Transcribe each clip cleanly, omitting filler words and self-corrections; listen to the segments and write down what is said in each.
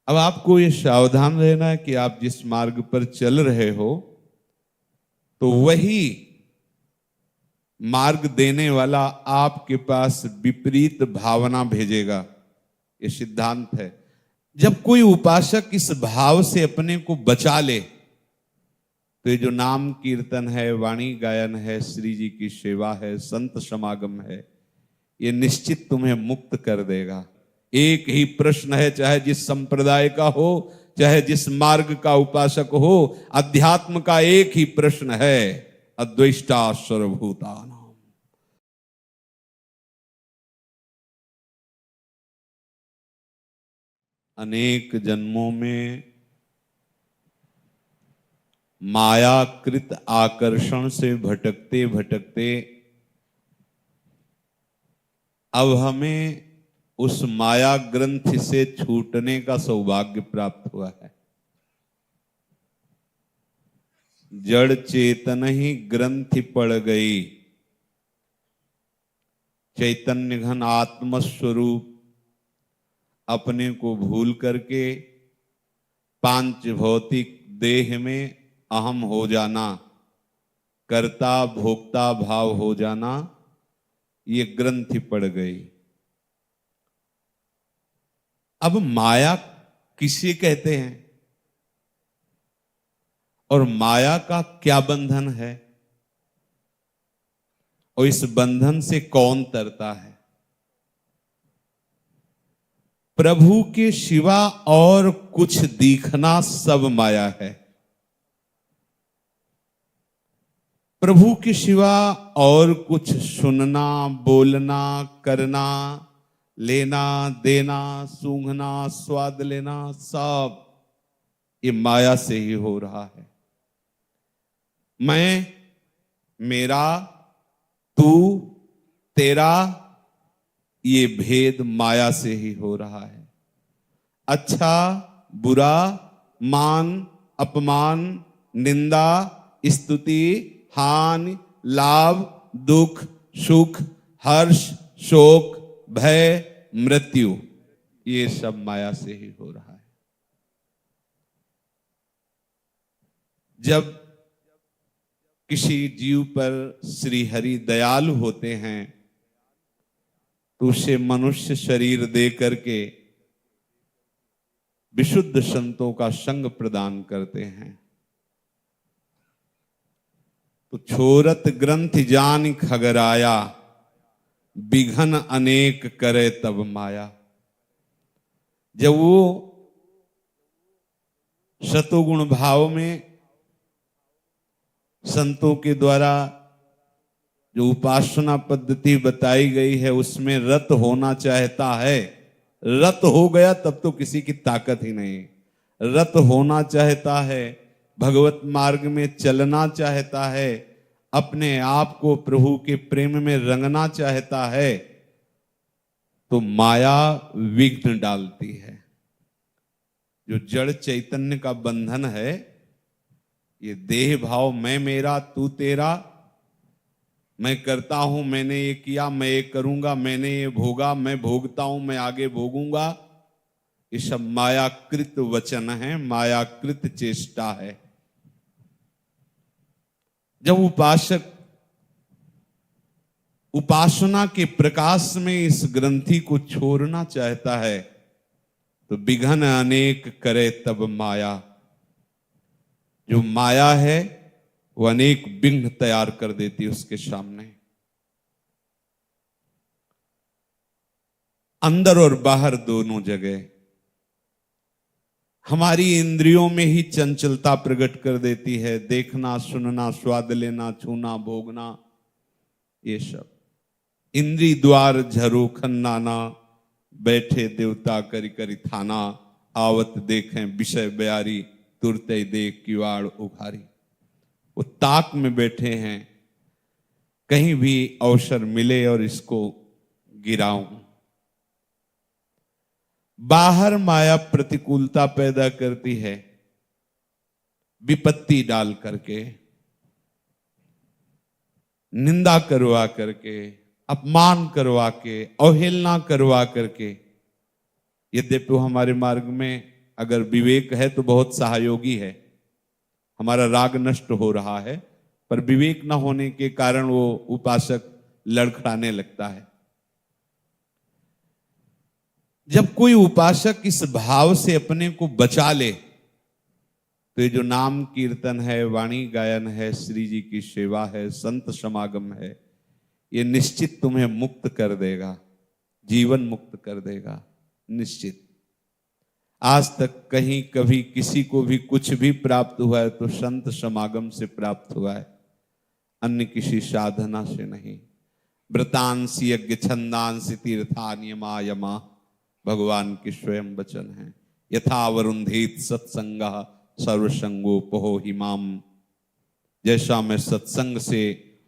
अब आपको ये सावधान रहना है कि आप जिस मार्ग पर चल रहे हो तो वही मार्ग देने वाला आपके पास विपरीत भावना भेजेगा। ये सिद्धांत है। जब कोई उपासक इस भाव से अपने को बचा ले तो ये जो नाम कीर्तन है, वाणी गायन है, श्री जी की सेवा है, संत समागम है, ये निश्चित तुम्हें मुक्त कर देगा। एक ही प्रश्न है, चाहे जिस संप्रदाय का हो, चाहे जिस मार्ग का उपासक हो, अध्यात्म का एक ही प्रश्न है, अद्वैष्टा सर्वभूतानां। अनेक जन्मों में मायाकृत आकर्षण से भटकते भटकते अब हमें उस माया ग्रंथि से छूटने का सौभाग्य प्राप्त हुआ है। जड़ चेतन ही ग्रंथि पड़ गई, चैतन्य घन आत्मस्वरूप अपने को भूल करके पांच भौतिक देह में अहम हो जाना, कर्ता भोक्ता भाव हो जाना, ये ग्रंथि पड़ गई। अब माया किसे कहते हैं और माया का क्या बंधन है और इस बंधन से कौन तरता है? प्रभु के सिवा और कुछ दिखना सब माया है। प्रभु के सिवा और कुछ सुनना, बोलना, करना, लेना, देना, सूंघना, स्वाद लेना, सब ये माया से ही हो रहा है। मैं, मेरा, तू, तेरा, ये भेद माया से ही हो रहा है। अच्छा, बुरा, मान, अपमान, निंदा, स्तुति, हानि, लाभ, दुख, सुख, हर्ष, शोक, भय, मृत्यु, ये सब माया से ही हो रहा है। जब किसी जीव पर श्री हरि दयालु होते हैं तो उसे मनुष्य शरीर दे करके विशुद्ध संतों का संग प्रदान करते हैं। तो छोरत ग्रंथ जान खगराया, बिघन अनेक करे तब माया। जब वो सतोगुण भाव में संतों के द्वारा जो उपासना पद्धति बताई गई है उसमें रत होना चाहता है, रत हो गया तब तो किसी की ताकत ही नहीं। रत होना चाहता है, भगवत मार्ग में चलना चाहता है, अपने आप को प्रभु के प्रेम में रंगना चाहता है, तो माया विघ्न डालती है। जो जड़ चैतन्य का बंधन है, ये देह भाव, मैं मेरा तू तेरा, मैं करता हूं, मैंने ये किया, मैं ये करूंगा, मैंने ये भोगा, मैं भोगता हूं, मैं आगे भोगूंगा, ये सब मायाकृत वचन है, मायाकृत चेष्टा है। जब उपासक उपासना के प्रकाश में इस ग्रंथि को छोड़ना चाहता है तो विघन अनेक करे तब माया। जो माया है वो अनेक विघ्न तैयार कर देती है उसके सामने। अंदर और बाहर दोनों जगह हमारी इंद्रियों में ही चंचलता प्रकट कर देती है। देखना, सुनना, स्वाद लेना, छूना, भोगना, ये सब इंद्री द्वार झरोखन नाना, बैठे देवता करी करी थाना, आवत देखें विषय बयारी, तुरते देख किवाड़ उघारी। वो ताक में बैठे हैं, कहीं भी अवसर मिले और इसको गिराऊं। बाहर माया प्रतिकूलता पैदा करती है, विपत्ति डाल करके, निंदा करवा करके, अपमान करवा के, अवहेलना करवा करके। यद्यपि हमारे मार्ग में अगर विवेक है तो बहुत सहयोगी है। हमारा राग नष्ट हो रहा है, पर विवेक न होने के कारण वो उपासक लड़खड़ाने लगता है। जब कोई उपासक इस भाव से अपने को बचा ले, तो ये जो नाम कीर्तन है, वाणी गायन है, श्री जी की सेवा है, संत समागम है, ये निश्चित तुम्हें मुक्त कर देगा, जीवन मुक्त कर देगा, निश्चित। आज तक कहीं कभी किसी को भी कुछ भी प्राप्त हुआ है तो संत समागम से प्राप्त हुआ है, अन्य किसी साधना से नहीं। व्रतांसि यज्ञ छंदांसि तीर्था नियमा यमा, भगवान के स्वयं वचन है। यथा वरुंधीत सत्संगः सर्वसंगोपहो हिमाम, जैसा मैं सत्संग से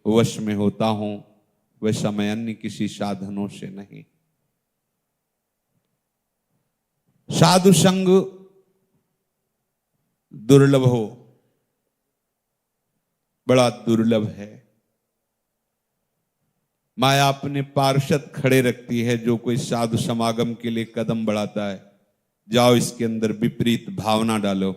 वश में होता हूं वैसा मैं अन्य किसी साधनों से नहीं। साधु संग दुर्लभ हो, बड़ा दुर्लभ है। माया अपने पार्षद खड़े रखती है, जो कोई साधु समागम के लिए कदम बढ़ाता है, जाओ इसके अंदर विपरीत भावना डालो।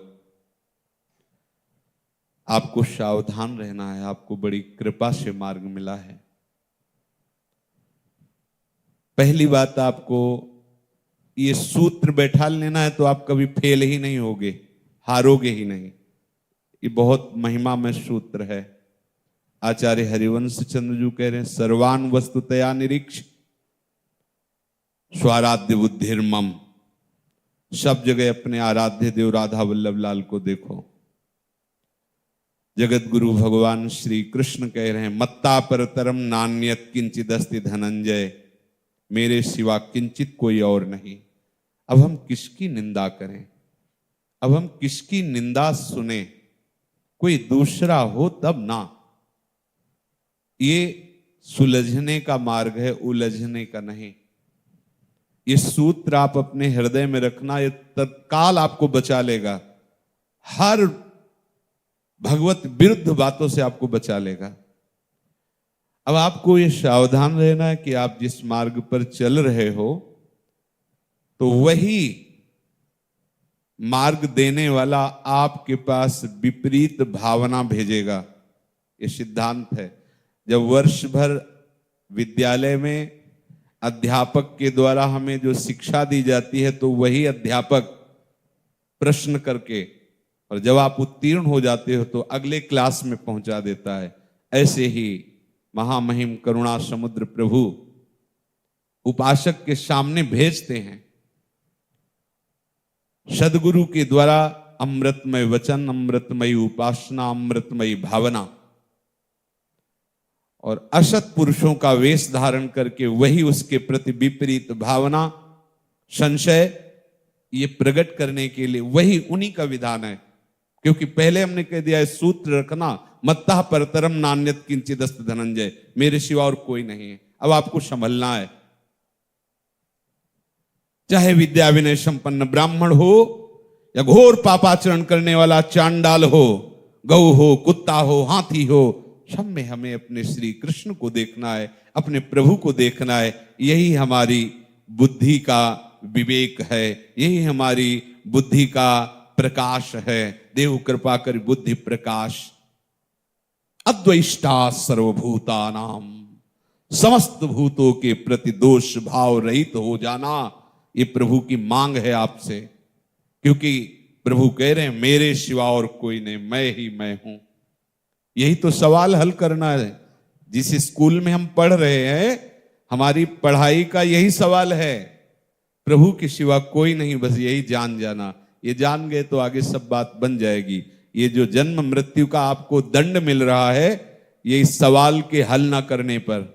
आपको सावधान रहना है, आपको बड़ी कृपा से मार्ग मिला है। पहली बात, आपको ये सूत्र बैठा लेना है तो आप कभी फेल ही नहीं होगे, हारोगे ही नहीं। ये बहुत महिमा में सूत्र है। आचार्य हरिवंश चंद्र जी कह रहे हैं, सर्वान वस्तुतया निरीक्ष स्वाराध्य बुद्धिर्मम। सब जगह अपने आराध्य देव राधा वल्लभ लाल को देखो। जगत गुरु भगवान श्री कृष्ण कह रहे हैं, मत्ता परतरम नान्यत किंचित अस्ति धनंजय, मेरे सिवा किंचित कोई और नहीं। अब हम किसकी निंदा करें, अब हम किसकी निंदा सुने, कोई दूसरा हो तब ना। ये सुलझने का मार्ग है, उलझने का नहीं। ये सूत्र आप अपने हृदय में रखना, ये तत्काल आपको बचा लेगा, हर भगवत विरुद्ध बातों से आपको बचा लेगा। अब आपको ये सावधान रहना है कि आप जिस मार्ग पर चल रहे हो तो वही मार्ग देने वाला आपके पास विपरीत भावना भेजेगा। ये सिद्धांत है। जब वर्ष भर विद्यालय में अध्यापक के द्वारा हमें जो शिक्षा दी जाती है तो वही अध्यापक प्रश्न करके, और जब आप उत्तीर्ण हो जाते हो तो अगले क्लास में पहुंचा देता है। ऐसे ही महामहिम करुणा समुद्र प्रभु उपासक के सामने भेजते हैं। सदगुरु के द्वारा अमृतमय वचन, अमृतमयी उपासना, अमृतमयी भावना, और असत पुरुषों का वेश धारण करके वही उसके प्रति विपरीत भावना, संशय, ये प्रकट करने के लिए वही उन्हीं का विधान है। क्योंकि पहले हमने कह दिया है, सूत्र रखना, मत्ता परतरम नान्यत किंचित अस्ति धनंजय, मेरे सिवा और कोई नहीं है। अब आपको संभलना है। चाहे विद्या विनय संपन्न ब्राह्मण हो या घोर पापाचरण करने वाला चांडाल हो, गौ हो, कुत्ता हो, हाथी हो, सब में हमें अपने श्री कृष्ण को देखना है, अपने प्रभु को देखना है। यही हमारी बुद्धि का विवेक है, यही हमारी बुद्धि का प्रकाश है। देव कृपा कर बुद्धि प्रकाश। अद्वैष्टा सर्वभूतानाम, समस्त भूतों के प्रति दोष भाव रहित हो जाना, ये प्रभु की मांग है आपसे। क्योंकि प्रभु कह रहे हैं, मेरे सिवा और कोई नहीं, मैं ही मैं हूं। यही तो सवाल हल करना है। जिस स्कूल में हम पढ़ रहे हैं, हमारी पढ़ाई का यही सवाल है, प्रभु के सिवा कोई नहीं, बस यही जान जाना। ये जान गए तो आगे सब बात बन जाएगी। ये जो जन्म मृत्यु का आपको दंड मिल रहा है, ये इस सवाल के हल ना करने पर।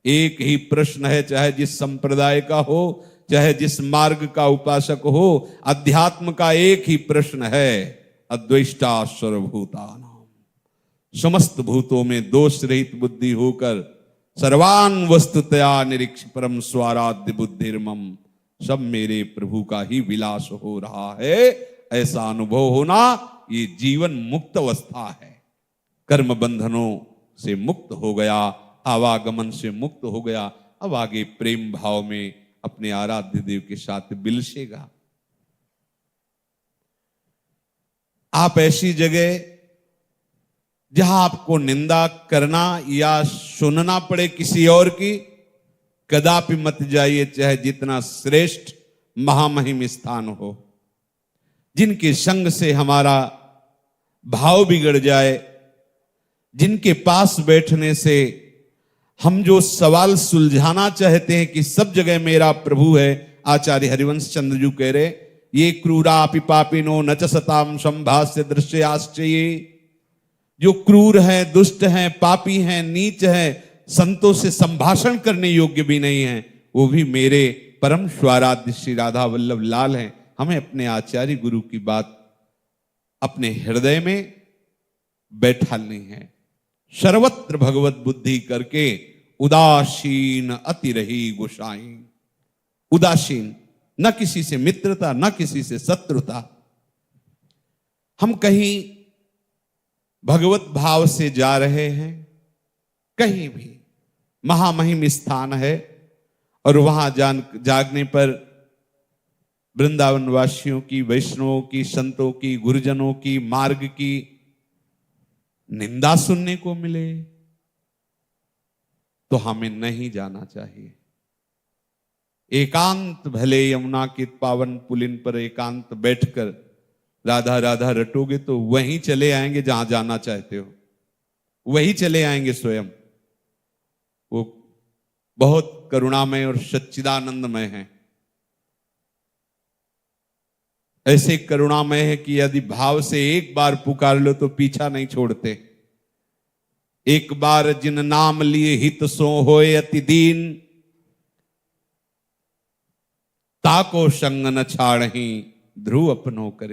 एक ही प्रश्न है, चाहे जिस संप्रदाय का हो, चाहे जिस मार्ग का उपासक हो, अध्यात्म का एक ही प्रश्न है, अद्वैष्टा सर्वभूतानां, समस्त भूतों में दोष रहित बुद्धि होकर सर्वान वस्तुतया निरीक्ष परम स्वाराध्य बुद्धिर्मम, सब मेरे प्रभु का ही विलास हो रहा है। ऐसा अनुभव होना, ये जीवन मुक्त अवस्था है। कर्म बंधनों से मुक्त हो गया, आवागमन से मुक्त हो गया, अब आगे प्रेम भाव में अपने आराध्य देव के साथ बिलसेगा। आप ऐसी जगह जहां आपको निंदा करना या सुनना पड़े किसी और की, कदापि मत जाइए, चाहे जितना श्रेष्ठ महामहिम स्थान हो। जिनके संग से हमारा भाव बिगड़ जाए, जिनके पास बैठने से हम जो सवाल सुलझाना चाहते हैं कि सब जगह मेरा प्रभु है, आचार्य हरिवंश चंद्र जी कह रहे, ये क्रूरापि पापिनो न च सताम संभाष्य दृश्याश्चये। जो क्रूर हैं, दुष्ट हैं, पापी हैं, नीच हैं, संतों से संभाषण करने योग्य भी नहीं हैं, वो भी मेरे परम स्वाराध्य श्री राधा वल्लभ लाल हैं। हमें अपने आचार्य गुरु की बात अपने हृदय में बैठालनी है। सर्वत्र भगवत बुद्धि करके उदासीन अति रही गोसाई। उदासीन, न किसी से मित्रता, न किसी से शत्रुता। हम कहीं भगवत भाव से जा रहे हैं, कहीं भी महामहिम स्थान है, और वहां जागने पर वृंदावन वासियों की, वैष्णवों की, संतों की, गुरुजनों की, मार्ग की निंदा सुनने को मिले, तो हमें नहीं जाना चाहिए। एकांत भले यमुना के पावन पुलिन पर एकांत बैठकर राधा राधा रटोगे तो वहीं चले आएंगे जहां जाना चाहते हो, वहीं चले आएंगे स्वयं। वो बहुत करुणामय और सच्चिदानंदमय है। ऐसे करुणामय है कि यदि भाव से एक बार पुकार लो तो पीछा नहीं छोड़ते। एक बार जिन नाम लिए हित सो होए अति दीन, ताको संग न छाड़ही ध्रुव अपनो करे।